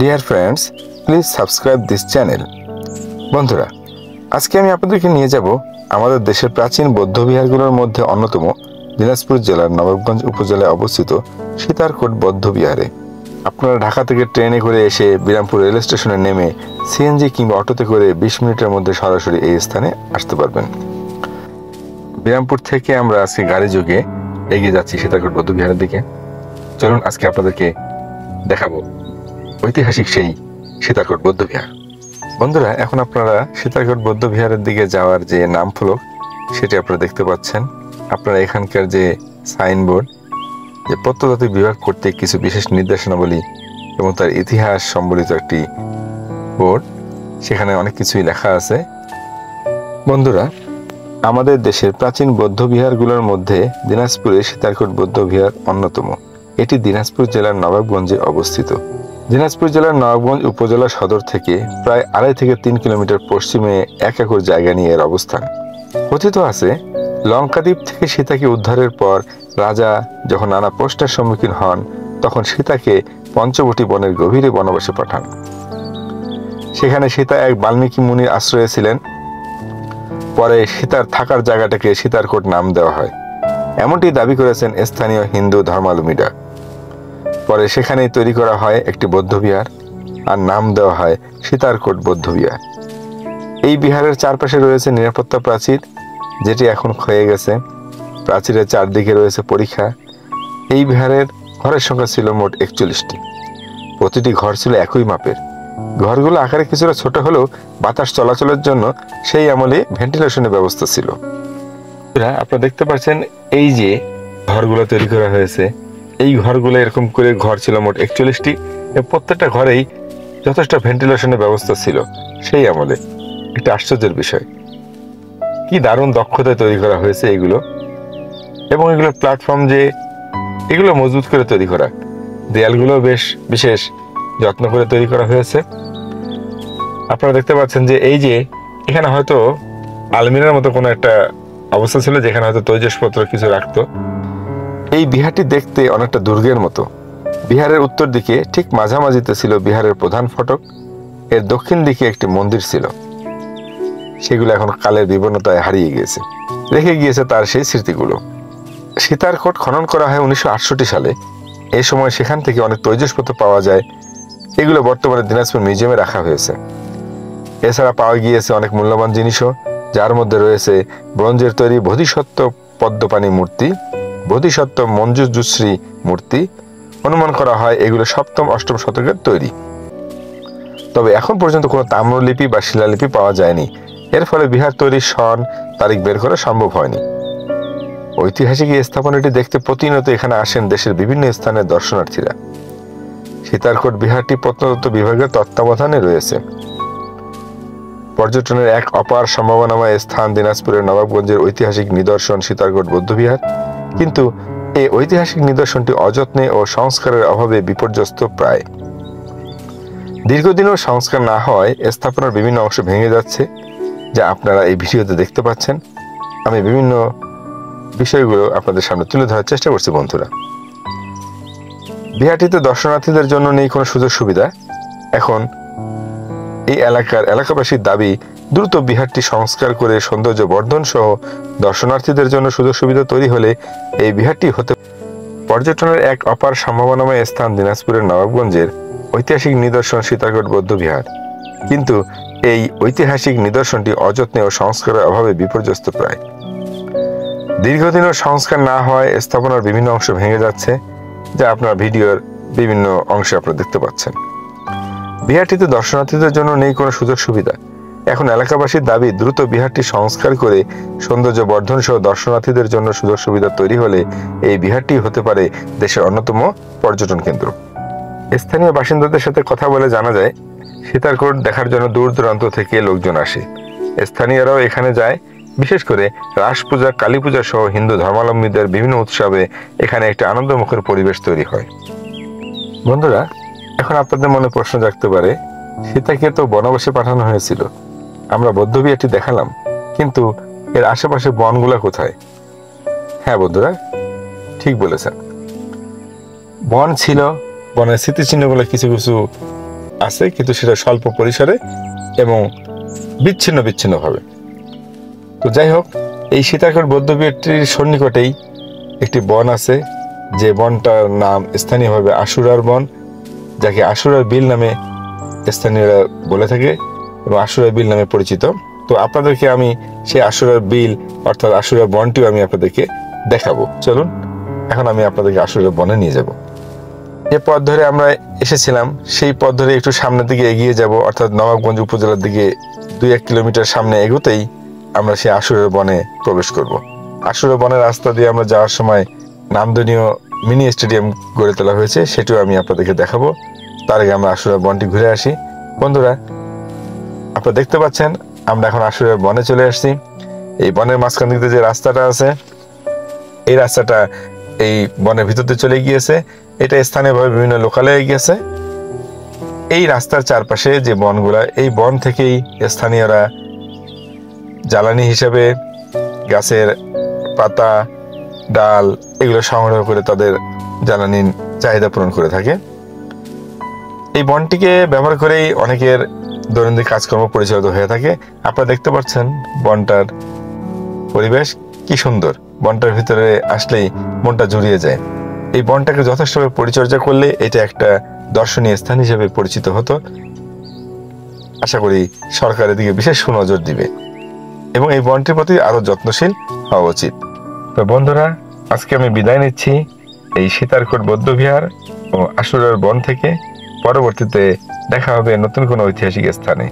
Dear friends, please subscribe this channel. বন্ধুরা, আজকে আমি আপনাদেরকে নিয়ে যাব আমাদের দেশের প্রাচীন বৌদ্ধবিহারগুলোর মধ্যে অন্যতম দিনাজপুর জেলার নবাবগঞ্জ উপজেলায় অবস্থিত সীতারকোট বৌদ্ধবিহারে। আপনারা ঢাকা থেকে ট্রেনে করে এসে বিরামপুর রেল স্টেশনে নেমে সিএনজি কিংবা অটোতে করে 20 মিনিটের মধ্যে সরাসরি এই স্থানে আসতে পারবেন। বিরামপুর থেকে আমরা আজকে গাড়ি যোগে এগিয়ে যাচ্ছি সীতারকোট বৌদ্ধবিহারের দিকে। চলুন আজকে আপনাদেরকে দেখাবো ঐতিহাসিক সেই সীতারকোট বৌদ্ধবিহার। বন্ধুরা, এখন আপনারা সীতারকোট বৌদ্ধবিহারের দিকে যাওয়ার যে নাম ফলক সেটি আপনারা দেখতে পাচ্ছেন। আপনারা এখানকার যে সাইনবোর্ড, যে প্রত্নতাত্ত্বিক বিভাগ কর্তৃক কিছু বিশেষ নির্দেশনাবলী এবং তার ইতিহাস সম্বলিত একটি বোর্ড, সেখানে অনেক কিছুই লেখা আছে। বন্ধুরা, আমাদের দেশের প্রাচীন বৌদ্ধবিহারগুলোর মধ্যে দিনাজপুরের সীতারকোট বৌদ্ধবিহার অন্যতম। এটি দিনাজপুর জেলার নবাবগঞ্জে অবস্থিত। দিনাজপুর জেলার নবাবগঞ্জ উপজেলা সদর থেকে প্রায় 2.5 থেকে 3 কিলোমিটার পশ্চিমে 1 একর জায়গা নিয়ে এর অবস্থান। কথিত আছে, লঙ্কাদ্বীপ থেকে সীতাকে উদ্ধারের পর রাজা যখন নানা প্রশ্নের সম্মুখীন হন, তখন সীতাকে পঞ্চবটী বনের গভীরে বনবাসে পাঠান। সেখানে সীতা এক বাল্মীকি মুনির আশ্রয়ে ছিলেন। পরে সীতার থাকার জায়গাটাকে সীতারকোট নাম দেওয়া হয়, এমনটি দাবি করেছেন স্থানীয় হিন্দু ধর্মাবলম্বীরা। পরে সেখানেই তৈরি করা হয় একটি বৌদ্ধবিহার, আর নাম দেওয়া হয় সীতারকোট বৌদ্ধবিহার। এই বিহারের চারপাশে রয়েছে নিরাপত্তা প্রাচীর, যেটি এখন ক্ষয়ে গেছে। প্রাচীরের চারদিকে রয়েছে পরিখা। এই বিহারের ঘরের সংখ্যা ছিল মোট 41টি। প্রতিটি ঘর ছিল একই মাপের। ঘরগুলো আকারে কিছুটা ছোট হলেও বাতাস চলাচলের জন্য সেই আমলে ভেন্টিলেশনের ব্যবস্থা ছিল। আপনারা দেখতে পাচ্ছেন এই যে ঘরগুলো তৈরি করা হয়েছে, এই ঘরগুলো এরকম করে ঘর ছিল মোট 41টি। প্রত্যেকটা ঘরেই যথেষ্ট ভেন্টিলেশনের ব্যবস্থা ছিল সেই আমলে। একটা আশ্চর্যের বিষয়, কি দারুণ দক্ষতায় তৈরি করা হয়েছে এগুলো। এবং এগুলো প্ল্যাটফর্ম যে এগুলো মজবুত করে তৈরি করা, দেয়ালগুলো বেশ বিশেষ যত্ন করে তৈরি করা হয়েছে। আপনারা দেখতে পাচ্ছেন যে এই যে এখানে হয়তো আলমিরার মতো কোনো একটা অবস্থা ছিল, যেখানে হয়তো তৈজসপত্র কিছু রাখতো। এই বিহারটি দেখতে অনেকটা দুর্গের মতো। বিহারের উত্তর দিকে ঠিক মাঝামাঝিতে ছিল বিহারের প্রধান ফটক। এর দক্ষিণ দিকে একটি মন্দির ছিল, সেগুলো এখন কালের বিবর্ণতায় হারিয়ে গিয়েছে। রেখে গিয়েছে তার সেই স্মৃতিগুলো। সীতারকোট খনন করা হয় 1968 সালে। এই সময় সেখান থেকে অনেক তৈজসপত্র পাওয়া যায়। এগুলো বর্তমানে দিনাজপুর মিউজিয়ামে রাখা হয়েছে। এছাড়া পাওয়া গিয়েছে অনেক মূল্যবান জিনিসও, যার মধ্যে রয়েছে ব্রোঞ্জের তৈরি বোধিসত্ত্ব পদ্মপাণি মূর্তি, বোধিসত্ত্ব মঞ্জুশ্রী মূর্তি। অনুমান করা হয় এগুলো 7ম-8ম শতকের তৈরি। তবে এখন পর্যন্ত কোনো তাম্রলিপি বা শিলালিপি পাওয়া যায়নি। এর ফলে বিহার তৈরির সন তারিখ বের করা সম্ভব হয়নি। ঐতিহাসিক এই স্থাপনাটি দেখতে প্রতিনিয়ত এখানে আসেন দেশের বিভিন্ন স্থানের দর্শনার্থীরা। সীতারকোট বিহারটি প্রত্নতত্ত্ব বিভাগের তত্ত্বাবধানে রয়েছে। পর্যটনের এক অপার সম্ভাবনাময় স্থান দিনাজপুরের নবাবগঞ্জের ঐতিহাসিক নিদর্শন সীতারকোট বৌদ্ধবিহার। কিন্তু এই ঐতিহাসিক নিদর্শনটি অযত্নে ও সংস্কারের অভাবে বিপর্যস্ত প্রায়। দীর্ঘদিনও সংস্কার না হওয়ায় স্থাপনার বিভিন্ন অংশ ভেঙে যাচ্ছে, যা আপনারা এই ভিডিওতে দেখতে পাচ্ছেন। আমি বিভিন্ন বিষয়গুলো আপনাদের সামনে তুলে ধরার চেষ্টা করছি। বন্ধুরা, বিহারটিতে দর্শনার্থীদের জন্য নেই কোনো সুযোগ সুবিধা। এখন এই এলাকাবাসীর দাবি, দ্রুত বিহারটি সংস্কার করে সৌন্দর্য বর্ধন সহ দর্শনার্থীদের জন্য সুযোগ সুবিধা তৈরি হলে এই বিহারটি হতে। পর্যটনের এক অপার সম্ভাবনাময় স্থান দিনাজপুরের নবাবগঞ্জের ঐতিহাসিক নিদর্শন সীতারকোট বৌদ্ধবিহার। কিন্তু এই ঐতিহাসিক নিদর্শনটি অযত্নে ও সংস্কারের অভাবে বিপর্যস্ত প্রায়। দীর্ঘদিনও সংস্কার না হওয়ায় স্থাপনার বিভিন্ন অংশ ভেঙে যাচ্ছে, যা আপনার ভিডিওর বিভিন্ন অংশে আপনারা দেখতে পাচ্ছেন। বিহারটিতে দর্শনার্থীদের জন্য নেই কোনো সুযোগ সুবিধা। এখন এলাকাবাসীর দাবি, দ্রুত বিহারটি সংস্কার করে সৌন্দর্য বর্ধন সহ দর্শনার্থীদের জন্য সুযোগ সুবিধা তৈরি হলে এই বিহারটি হতে পারে দেশের অন্যতম পর্যটন কেন্দ্র। স্থানীয় বাসিন্দাদের সাথে কথা বলে জানা যায়, সীতারকোট দেখার জন্য দূর দূরান্ত থেকে লোকজন আসে। স্থানীয়রাও এখানে যায়। বিশেষ করে রাস পূজা, কালী পূজা সহ হিন্দু ধর্মাবলম্বীদের বিভিন্ন উৎসবে এখানে একটি আনন্দমুখর পরিবেশ তৈরি হয়। বন্ধুরা, এখন আপনাদের মনে প্রশ্ন জাগতে পারে, সীতাকে তো বনবাসে পাঠানো হয়েছিল, আমরা বৌদ্ধবিহারটি দেখালাম, কিন্তু এর আশেপাশে বনগুলা কোথায়? হ্যাঁ বন্ধুরা, ঠিক বলেছেন, বন ছিল। বনের স্মৃতিচিহ্নগুলো কিছু কিছু আছে, কিন্তু সেটা স্বল্প পরিসরে এবং বিচ্ছিন্ন বিচ্ছিন্নভাবে। তো যাই হোক, এই সীতারকোট বৌদ্ধবিহারটির সন্নিকটেই একটি বন আছে, যে বনটার নাম স্থানীয়ভাবে আশুরার বন, যাকে আশুরার বিল নামে স্থানীয়রা বলে থাকে এবং আশুরার বিল নামে পরিচিত। তো আপনাদেরকে আমি সেই আশুরার বিল অর্থাৎ আশুরার বনটিও আমি আপনাদেরকে দেখাবো। চলুন, এখন আমি আপনাদেরকে আশুরার বনে নিয়ে যাব। যে পথ ধরে আমরা এসেছিলাম সেই পথ ধরে একটু সামনের দিকে এগিয়ে যাব, অর্থাৎ নবাবগঞ্জ উপজেলার দিকে 2-1 কিলোমিটার সামনে এগোতেই আমরা সেই আশুরার বনে প্রবেশ করব। আশুরার বনের রাস্তা দিয়ে আমরা যাওয়ার সময় নান্দনীয় মিনি স্টেডিয়াম গড়ে তোলা হয়েছে, সেটিও আমি আপনাদেরকে দেখাবো। তার আগে আমরা আশুরার বনটি ঘুরে আসি। বন্ধুরা, আপনারা দেখতে পাচ্ছেন আমরা এখন আশুরার বনে চলে আসছি। এই বনের মাঝখান দিকে যে রাস্তাটা আছে, এই রাস্তাটা এই বনের ভিতর দিয়ে চলে গিয়েছে। এটা স্থানীয়ভাবে বিভিন্ন লোকালয়ে গিয়েছে। এই রাস্তার চারপাশে যে বনগুলা, এই বন থেকেই স্থানীয়রা জ্বালানি হিসেবে গাছের পাতা, ডাল এগুলো সংগ্রহ করে তাদের জ্বালানির চাহিদা পূরণ করে থাকে। এই বনটিকে ব্যবহার করেই অনেকের দৈনন্দিন কাজকর্ম পরিচালিত হয়ে থাকে। আপনারা দেখতে পাচ্ছেন বনটার পরিবেশ কি সুন্দর। বনটার ভিতরে আসলেই মনটা জুড়িয়ে যায়। এই বনটাকে যথেষ্টভাবে পরিচর্যা করলে এটা একটা দর্শনীয় স্থান হিসেবে পরিচিত হতো। আশা করি সরকার এদিকে বিশেষ সুনজর দিবে এবং এই বনটির প্রতি আরো যত্নশীল হওয়া উচিত। তো বন্ধুরা, আজকে আমি বিদায় নিচ্ছি এই সীতারকোট বৌদ্ধবিহার ও আশুরার বন থেকে। পরবর্তীতে দেখা হবে নতুন কোনো ঐতিহাসিক স্থানে।